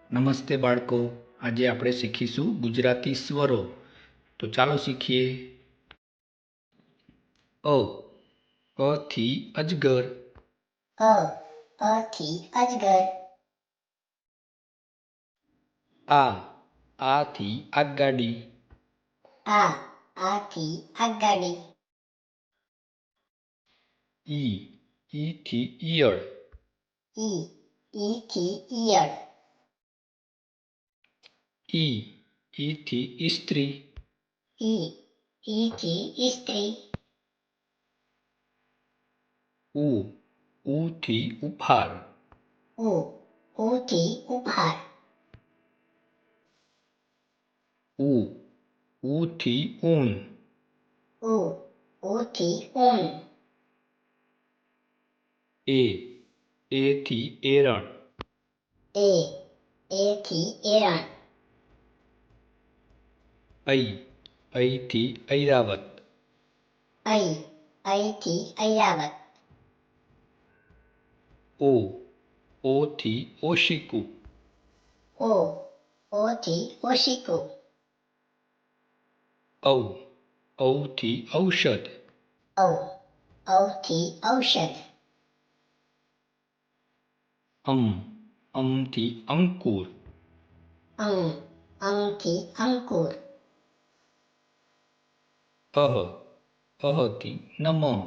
નમસ્તે બાળકો, આજે આપણે શીખીશું ગુજરાતી સ્વરો. તો ચાલો શીખીએ. અ થી અજગર. અ થી અજગર. આ થી આગગાડી. આ થી આગગાડી. ઈ થી ઈયળ. ઈ થી ઈયળ. ઈ થી ઇસ્ત્રી. ઈ થી ઇસ્ત્રી. ઉ થી ઉપહાર. ઉ થી ઉપહાર. ઉ થી ઊન. ઉ થી ઊન. એ થી એરણ. એ થી એરણ. ઐ થી ઐરાવત. ઐ થી ઐરાવત. ઓ થી ઓશિકું. ઓ થી ઓશિકું. ઔ થી ઔષધ. ઔ થી ઔષધ. અમ થી અંકુર. અં થી અંકુર. અહ થી નમઃ.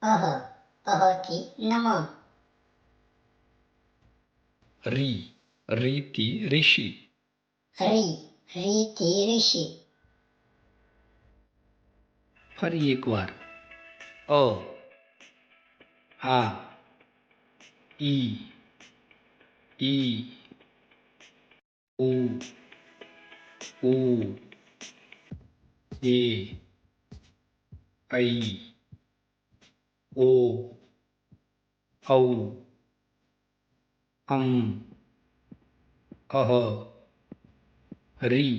અહ થી નમઃ. રી થી ઋષિ. રી થી ઋષિ. ફરી એકવાર. આ ઈ ઉ એ ઐ ઓ ઔ અં અહ રી